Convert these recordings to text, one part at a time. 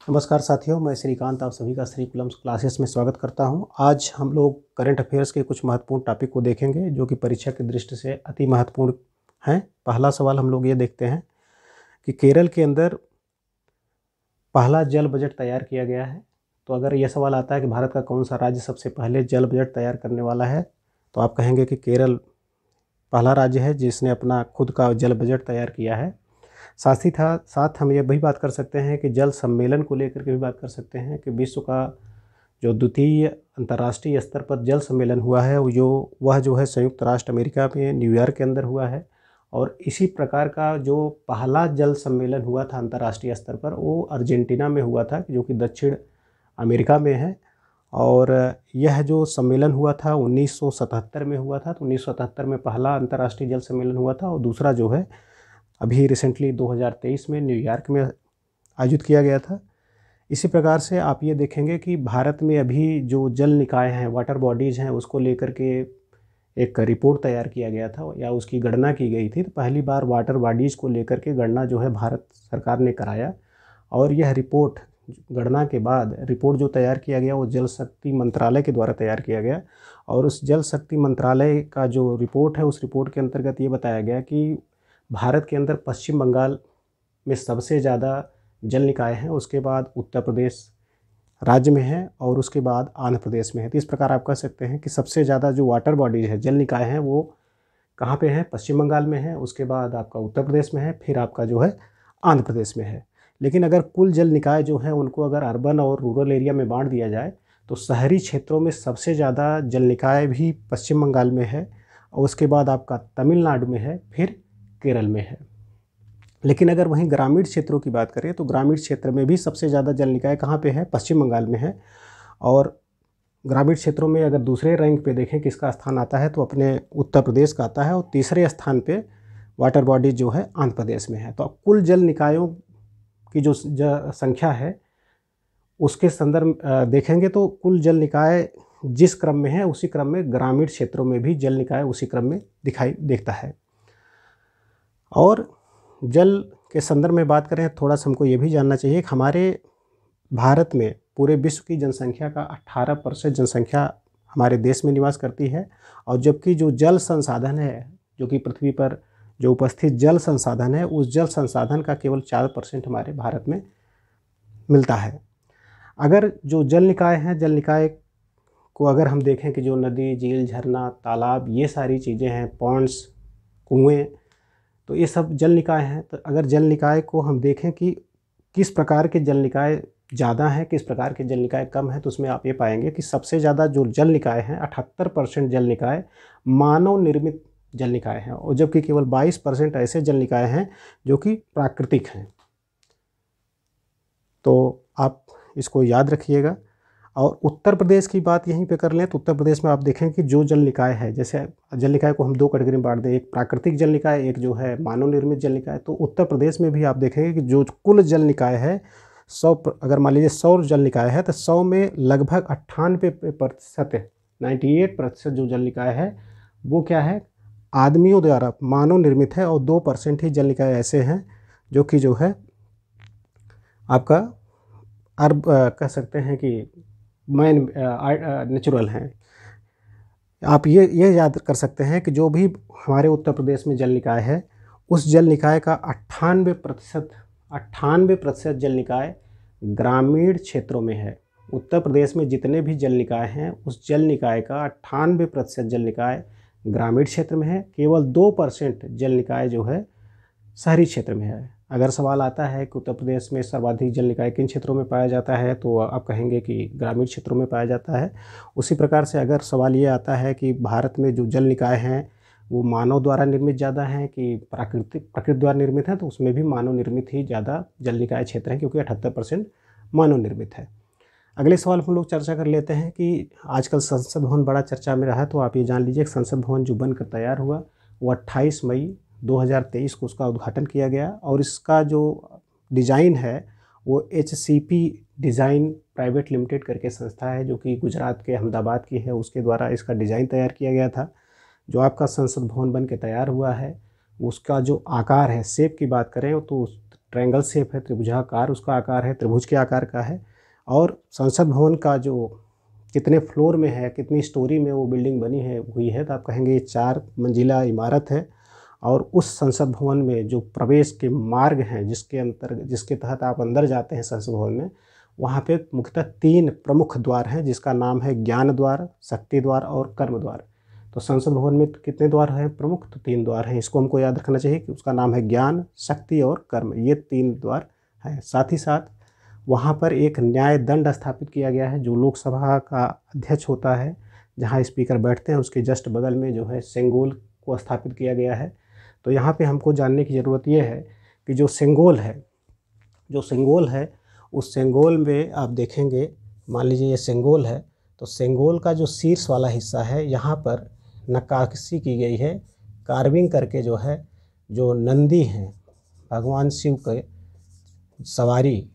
नमस्कार साथियों, मैं श्रीकांत आप सभी का श्री कुलम्स क्लासेस में स्वागत करता हूं। आज हम लोग करंट अफेयर्स के कुछ महत्वपूर्ण टॉपिक को देखेंगे जो कि परीक्षा की दृष्टि से अति महत्वपूर्ण हैं। पहला सवाल हम लोग ये देखते हैं कि केरल के अंदर पहला जल बजट तैयार किया गया है। तो अगर यह सवाल आता है कि भारत का कौन सा राज्य सबसे पहले जल बजट तैयार करने वाला है, तो आप कहेंगे कि केरल पहला राज्य है जिसने अपना खुद का जल बजट तैयार किया है। साथ हम ये भी बात कर सकते हैं कि जल सम्मेलन को लेकर के भी बात कर सकते हैं कि विश्व का जो द्वितीय अंतर्राष्ट्रीय स्तर पर जल सम्मेलन हुआ है वह जो है संयुक्त राष्ट्र अमेरिका में न्यूयॉर्क के अंदर हुआ है। और इसी प्रकार का जो पहला जल सम्मेलन हुआ था अंतर्राष्ट्रीय स्तर पर, वो अर्जेंटीना में हुआ था जो कि दक्षिण अमेरिका में है। और यह जो सम्मेलन हुआ था 1977 में हुआ था। तो 1977 में पहला अंतर्राष्ट्रीय जल सम्मेलन हुआ था और दूसरा जो है अभी रिसेंटली 2023 में न्यूयॉर्क में आयोजित किया गया था। इसी प्रकार से आप ये देखेंगे कि भारत में अभी जो जल निकाय हैं, वाटर बॉडीज़ हैं, उसको लेकर के एक रिपोर्ट तैयार किया गया था या उसकी गणना की गई थी। तो पहली बार वाटर बॉडीज़ को लेकर के गणना जो है भारत सरकार ने कराया और यह रिपोर्ट गणना के बाद रिपोर्ट जो तैयार किया गया वो जल शक्ति मंत्रालय के द्वारा तैयार किया गया। और उस जल शक्ति मंत्रालय का जो रिपोर्ट है, उस रिपोर्ट के अंतर्गत ये बताया गया कि भारत के अंदर पश्चिम बंगाल में सबसे ज़्यादा जल निकाय हैं, उसके बाद उत्तर प्रदेश राज्य में है और उसके बाद आंध्र प्रदेश में है। तो इस प्रकार आप कह सकते हैं कि सबसे ज़्यादा जो वाटर बॉडीज है, जल निकाय हैं, वो कहाँ पे है? पश्चिम बंगाल में है, उसके बाद आपका उत्तर प्रदेश में है, फिर आपका जो है आंध्र प्रदेश में है। लेकिन अगर कुल जल निकाय जो है उनको अगर अर्बन और रूरल एरिया में बांट दिया जाए तो शहरी क्षेत्रों में सबसे ज़्यादा जल निकाय भी पश्चिम बंगाल में है और उसके बाद आपका तमिलनाडु में है, फिर केरल में है। लेकिन अगर वहीं ग्रामीण क्षेत्रों की बात करें तो ग्रामीण क्षेत्र में भी सबसे ज़्यादा जल निकाय कहाँ पे है? पश्चिम बंगाल में है। और ग्रामीण क्षेत्रों में अगर दूसरे रैंक पे देखें किसका स्थान आता है तो अपने उत्तर प्रदेश का आता है और तीसरे स्थान पे वाटर बॉडी जो है आंध्र प्रदेश में है। तो कुल जल निकायों की जो संख्या है उसके संदर्भ देखेंगे तो कुल जल निकाय जिस क्रम में है उसी क्रम में ग्रामीण क्षेत्रों में भी जल निकाय उसी क्रम में दिखाई देता है। और जल के संदर्भ में बात करें थोड़ा सा हमको ये भी जानना चाहिए कि हमारे भारत में पूरे विश्व की जनसंख्या का 18% जनसंख्या हमारे देश में निवास करती है। और जबकि जो जल संसाधन है, जो कि पृथ्वी पर जो उपस्थित जल संसाधन है, उस जल संसाधन का केवल 4% हमारे भारत में मिलता है। अगर जो जल निकाय हैं, जल निकाय को अगर हम देखें कि जो नदी, झील, झरना, तालाब, ये सारी चीज़ें हैं, पॉन्ड्स, कुएँ, तो ये सब जल निकाय हैं। तो अगर जल निकाय को हम देखें कि किस प्रकार के जल निकाय ज़्यादा हैं, किस प्रकार के जल निकाय कम हैं, तो उसमें आप ये पाएंगे कि सबसे ज़्यादा जो जल निकाय हैं 78% जल निकाय मानव निर्मित जल निकाय हैं और जबकि केवल 22% ऐसे जल निकाय हैं जो कि प्राकृतिक हैं। तो आप इसको याद रखिएगा। और उत्तर प्रदेश की बात यहीं पे कर लें तो उत्तर प्रदेश में आप देखें कि जो जल निकाय है, जैसे जल निकाय को हम दो कैटेगरी में बांट दें, एक प्राकृतिक जल निकाय, एक जो है मानव निर्मित जल निकाय। तो उत्तर प्रदेश में भी आप देखेंगे कि जो कुल जल निकाय है 100, अगर मान लीजिए 100 जल निकाय है तो 100 में लगभग 98%, 98% जो जल निकाय है वो क्या है? आदमियों द्वारा मानव निर्मित है और 2% ही जल निकाय ऐसे हैं जो कि जो है आपका कह सकते हैं कि नेचुरल हैं। आप ये याद कर सकते हैं कि जो भी हमारे उत्तर प्रदेश में जल निकाय है उस जल निकाय का 98% जल निकाय ग्रामीण क्षेत्रों में है। उत्तर प्रदेश में जितने भी जल निकाय हैं उस जल निकाय का 98% जल निकाय ग्रामीण क्षेत्र में है, केवल 2% जल निकाय जो है शहरी क्षेत्र में है। अगर सवाल आता है कि उत्तर प्रदेश में सर्वाधिक जल निकाय किन क्षेत्रों में पाया जाता है तो आप कहेंगे कि ग्रामीण क्षेत्रों में पाया जाता है। उसी प्रकार से अगर सवाल ये आता है कि भारत में जो जल निकाय हैं वो मानव द्वारा निर्मित ज़्यादा हैं कि प्रकृति द्वारा निर्मित हैं, तो उसमें भी मानव निर्मित ही ज़्यादा जल निकाय क्षेत्र हैं क्योंकि 78% मानव निर्मित है। अगले सवाल हम लोग चर्चा कर लेते हैं कि आजकल संसद भवन बड़ा चर्चा में रहा है। तो आप ये जान लीजिए कि संसद भवन जो बनकर तैयार हुआ वो 28 मई 2023 को उसका उद्घाटन किया गया और इसका जो डिज़ाइन है वो HCP डिज़ाइन प्राइवेट लिमिटेड करके संस्था है जो कि गुजरात के अहमदाबाद की है, उसके द्वारा इसका डिज़ाइन तैयार किया गया था। जो आपका संसद भवन बन के तैयार हुआ है उसका जो आकार है, शेप की बात करें तो ट्रायंगल शेप है, त्रिभुजाकार उसका आकार है, त्रिभुज के आकार का है। और संसद भवन का जो कितने फ्लोर में है, कितनी स्टोरी में वो बिल्डिंग बनी है हुई है, तो आप कहेंगे ये 4 मंजिला इमारत है। और उस संसद भवन में जो प्रवेश के मार्ग हैं, जिसके तहत आप अंदर जाते हैं संसद भवन में, वहाँ पे मुख्यतः 3 प्रमुख द्वार हैं, जिसका नाम है ज्ञान द्वार, शक्ति द्वार और कर्म द्वार। तो संसद भवन में कितने द्वार हैं प्रमुख? तो 3 द्वार हैं। इसको हमको याद रखना चाहिए कि उसका नाम है ज्ञान, शक्ति और कर्म, ये 3 द्वार हैं। साथ ही साथ वहाँ पर एक न्याय दंड स्थापित किया गया है, जो लोकसभा का अध्यक्ष होता है, जहाँ स्पीकर बैठते हैं उसके जस्ट बगल में जो है सेंगोल को स्थापित किया गया है। तो यहाँ पे हमको जानने की ज़रूरत ये है कि जो सेंगोल है उस सेंगोल में आप देखेंगे, मान लीजिए ये सेंगोल है, तो सेंगोल का जो शीर्ष वाला हिस्सा है, यहाँ पर नक्काशी की गई है, कार्विंग करके जो है, जो नंदी हैं भगवान शिव के सवारी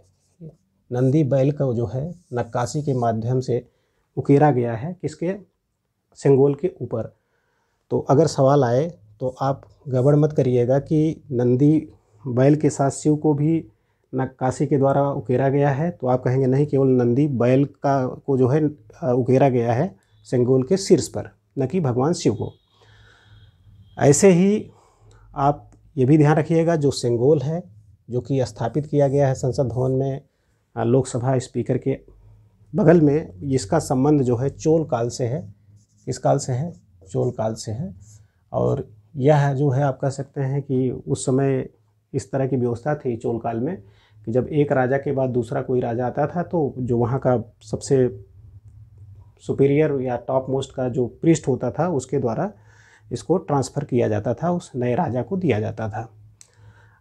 नंदी बैल का जो है नक्काशी के माध्यम से उकेरा गया है, किसके? सेंगोल के ऊपर। तो अगर सवाल आए तो आप गड़बड़ मत करिएगा कि नंदी बैल के साथ शिव को भी नक्काशी के द्वारा उकेरा गया है, तो आप कहेंगे नहीं, केवल नंदी बैल को जो है उकेरा गया है सेंगोल के शीर्ष पर, न कि भगवान शिव को। ऐसे ही आप ये भी ध्यान रखिएगा, जो सेंगोल है जो कि स्थापित किया गया है संसद भवन में लोकसभा स्पीकर के बगल में, इसका संबंध जो है चोल काल से है। किस काल से है? चोल काल से है। और यह जो है आप कह सकते हैं कि उस समय इस तरह की व्यवस्था थी चोल काल में कि जब एक राजा के बाद दूसरा कोई राजा आता था, तो जो वहाँ का सबसे सुपीरियर या टॉप मोस्ट का जो प्रीस्ट होता था, उसके द्वारा इसको ट्रांसफ़र किया जाता था, उस नए राजा को दिया जाता था।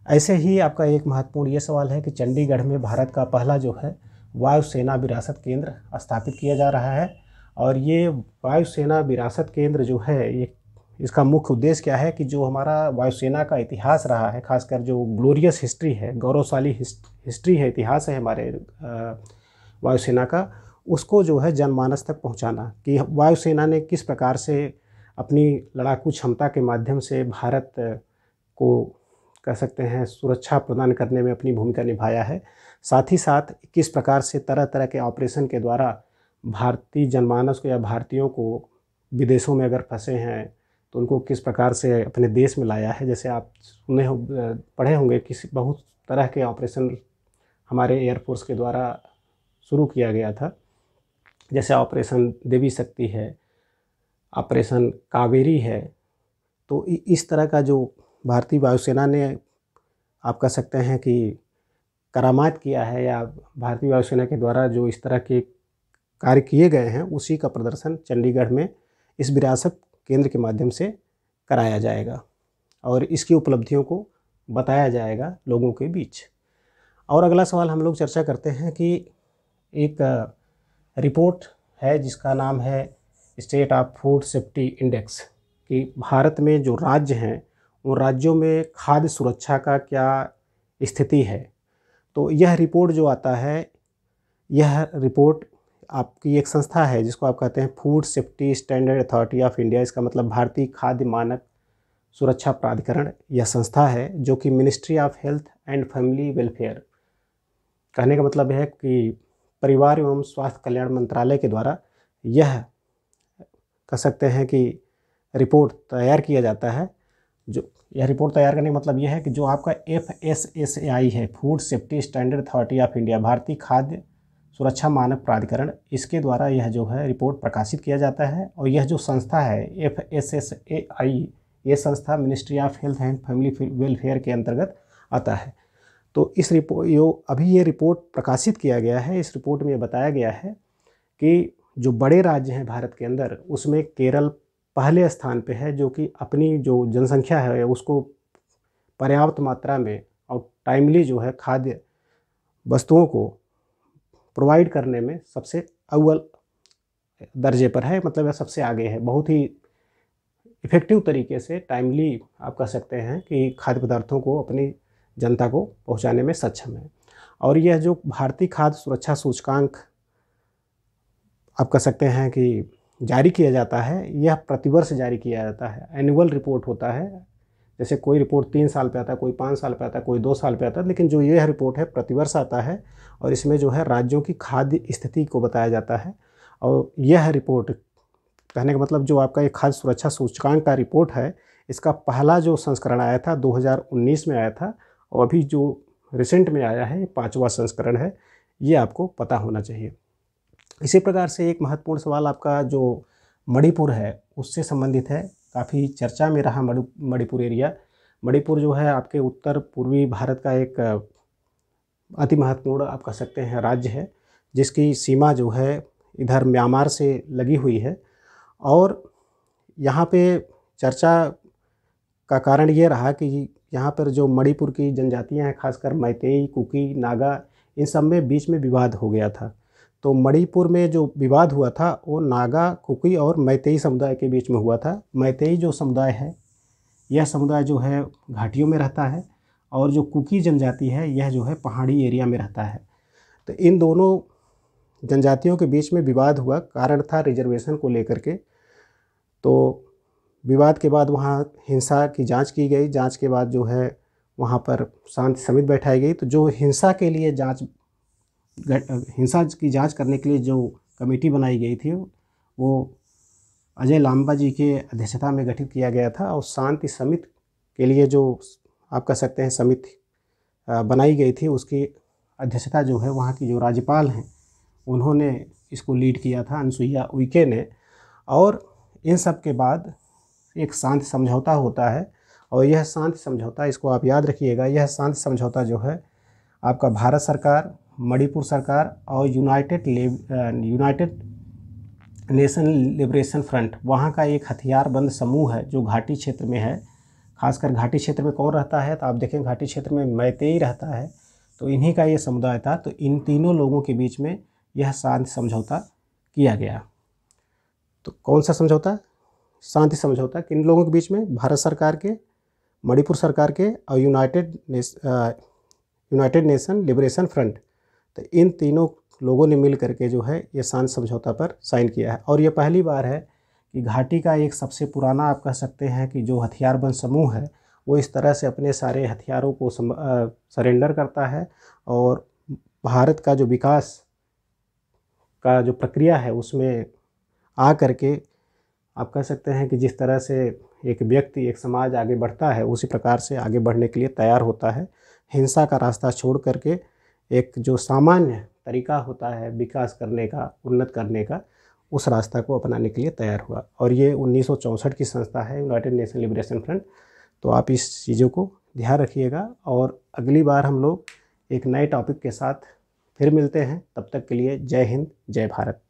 ऐसे ही आपका एक महत्वपूर्ण ये सवाल है कि चंडीगढ़ में भारत का पहला जो है वायुसेना विरासत केंद्र स्थापित किया जा रहा है। और ये वायुसेना विरासत केंद्र जो है, ये इसका मुख्य उद्देश्य क्या है कि जो हमारा वायुसेना का इतिहास रहा है, खासकर जो ग्लोरियस हिस्ट्री है, गौरवशाली हिस्ट्री है, इतिहास है हमारे वायुसेना का, उसको जो है जनमानस तक पहुंचाना, कि वायुसेना ने किस प्रकार से अपनी लड़ाकू क्षमता के माध्यम से भारत को कह सकते हैं सुरक्षा प्रदान करने में अपनी भूमिका निभाया है। साथ ही साथ किस प्रकार से तरह तरह के ऑपरेशन के द्वारा भारतीय जनमानस को या भारतीयों को विदेशों में अगर फंसे हैं तो उनको किस प्रकार से अपने देश में लाया है। जैसे आप पढ़े होंगे किसी बहुत तरह के ऑपरेशन हमारे एयरफोर्स के द्वारा शुरू किया गया था, जैसे ऑपरेशन देवी शक्ति है, ऑपरेशन कावेरी है। तो इस तरह का जो भारतीय वायुसेना ने आप कह सकते हैं कि करामात किया है, या भारतीय वायुसेना के द्वारा जो इस तरह के कार्य किए गए हैं, उसी का प्रदर्शन चंडीगढ़ में इस विरासत केंद्र के माध्यम से कराया जाएगा और इसकी उपलब्धियों को बताया जाएगा लोगों के बीच। और अगला सवाल हम लोग चर्चा करते हैं कि एक रिपोर्ट है जिसका नाम है state of food safety index, कि भारत में जो राज्य हैं उन राज्यों में खाद्य सुरक्षा का क्या स्थिति है। तो यह रिपोर्ट जो आता है, यह रिपोर्ट आपकी एक संस्था है जिसको आप कहते हैं food safety standard authority of India. इसका मतलब भारतीय खाद्य मानक सुरक्षा प्राधिकरण यह संस्था है, जो कि ministry of health and family welfare, कहने का मतलब है कि परिवार एवं स्वास्थ्य कल्याण मंत्रालय के द्वारा यह कह सकते हैं कि रिपोर्ट तैयार किया जाता है। जो यह रिपोर्ट तैयार करने का मतलब यह है कि जो आपका FSSAI है, food safety standard authority of India, भारतीय खाद्य सुरक्षा मानक प्राधिकरण, इसके द्वारा यह जो है रिपोर्ट प्रकाशित किया जाता है। और यह जो संस्था है FSSAI, ये संस्था ministry of health and family welfare के अंतर्गत आता है। तो इस अभी ये रिपोर्ट प्रकाशित किया गया है। इस रिपोर्ट में बताया गया है कि जो बड़े राज्य हैं भारत के अंदर, उसमें केरल पहले स्थान पे है, जो कि अपनी जो जनसंख्या है उसको पर्याप्त मात्रा में और टाइमली जो है खाद्य वस्तुओं को प्रोवाइड करने में सबसे अव्वल दर्जे पर है, मतलब यह सबसे आगे है। बहुत ही इफ़ेक्टिव तरीके से टाइमली आप कह सकते हैं कि खाद्य पदार्थों को अपनी जनता को पहुंचाने में सक्षम है। और यह जो भारतीय खाद्य सुरक्षा सूचकांक आप कह सकते हैं कि जारी किया जाता है, यह प्रतिवर्ष जारी किया जाता है, एनुअल रिपोर्ट होता है जैसे कोई रिपोर्ट 3 साल पे आता है, कोई 5 साल पे आता है, कोई 2 साल पे आता है, लेकिन जो यह रिपोर्ट है प्रतिवर्ष आता है और इसमें जो है राज्यों की खाद्य स्थिति को बताया जाता है। और यह रिपोर्ट, कहने का मतलब जो आपका एक खाद्य सुरक्षा सूचकांक का रिपोर्ट है, इसका पहला जो संस्करण आया था 2019 में आया था, और अभी जो रिसेंट में आया है 5वां संस्करण है, ये आपको पता होना चाहिए। इसी प्रकार से एक महत्वपूर्ण सवाल आपका जो मणिपुर है उससे संबंधित है। काफ़ी चर्चा में रहा मणिपुर एरिया। मणिपुर जो है आपके उत्तर पूर्वी भारत का एक अति महत्वपूर्ण आप कह सकते हैं राज्य है, जिसकी सीमा जो है इधर म्यांमार से लगी हुई है। और यहाँ पे चर्चा का कारण ये रहा कि यहाँ पर जो मणिपुर की जनजातियाँ हैं, खासकर मैतेई, कुकी, नागा, इन सब में बीच में विवाद हो गया था। तो मणिपुर में जो विवाद हुआ था वो नागा, कुकी और मैतेई समुदाय के बीच में हुआ था। मैतेई जो समुदाय है, यह समुदाय जो है घाटियों में रहता है, और जो कुकी जनजाति है यह जो है पहाड़ी एरिया में रहता है। तो इन दोनों जनजातियों के बीच में विवाद हुआ, कारण था रिजर्वेशन को लेकर के। तो विवाद के बाद वहाँ हिंसा की जांच की गई। जांच के बाद जो है वहाँ पर शांति समिति बैठाई गई। तो जो हिंसा की जांच करने के लिए जो कमेटी बनाई गई थी वो अजय लांबा जी के अध्यक्षता में गठित किया गया था। और शांति समिति के लिए जो आप कह सकते हैं समिति बनाई गई थी, उसकी अध्यक्षता जो है वहाँ की जो राज्यपाल हैं उन्होंने इसको लीड किया था, अनसुईया उइके ने। और इन सब के बाद एक शांति समझौता होता है, और यह शांति समझौता, इसको आप याद रखिएगा, यह शांति समझौता जो है आपका भारत सरकार, मणिपुर सरकार और यूनाइटेड नेशन लिबरेशन फ्रंट, वहाँ का एक हथियारबंद समूह है जो घाटी क्षेत्र में है। खासकर घाटी क्षेत्र में कौन रहता है, तो आप देखें घाटी क्षेत्र में मैतेई रहता है, तो इन्हीं का ये समुदाय था। तो इन तीनों लोगों के बीच में यह शांति समझौता किया गया। तो कौन सा समझौता? शांति समझौता। किन लोगों के बीच में? भारत सरकार के, मणिपुर सरकार के और यूनाइटेड नेशन लिबरेशन फ्रंट। तो इन तीनों लोगों ने मिल करके जो है ये शांति समझौता पर साइन किया है। और ये पहली बार है कि घाटी का एक सबसे पुराना आप कह सकते हैं कि जो हथियारबंद समूह है वो इस तरह से अपने सारे हथियारों को सरेंडर करता है, और भारत का जो विकास का जो प्रक्रिया है उसमें आ करके आप कह सकते हैं कि जिस तरह से एक व्यक्ति, एक समाज आगे बढ़ता है, उसी प्रकार से आगे बढ़ने के लिए तैयार होता है। हिंसा का रास्ता छोड़ करके एक जो सामान्य तरीका होता है विकास करने का, उन्नत करने का, उस रास्ता को अपनाने के लिए तैयार हुआ। और ये 1964 की संस्था है, यूनाइटेड नेशन लिबरेशन फ्रंट। तो आप इस चीज़ों को ध्यान रखिएगा, और अगली बार हम लोग एक नए टॉपिक के साथ फिर मिलते हैं। तब तक के लिए जय हिंद, जय भारत।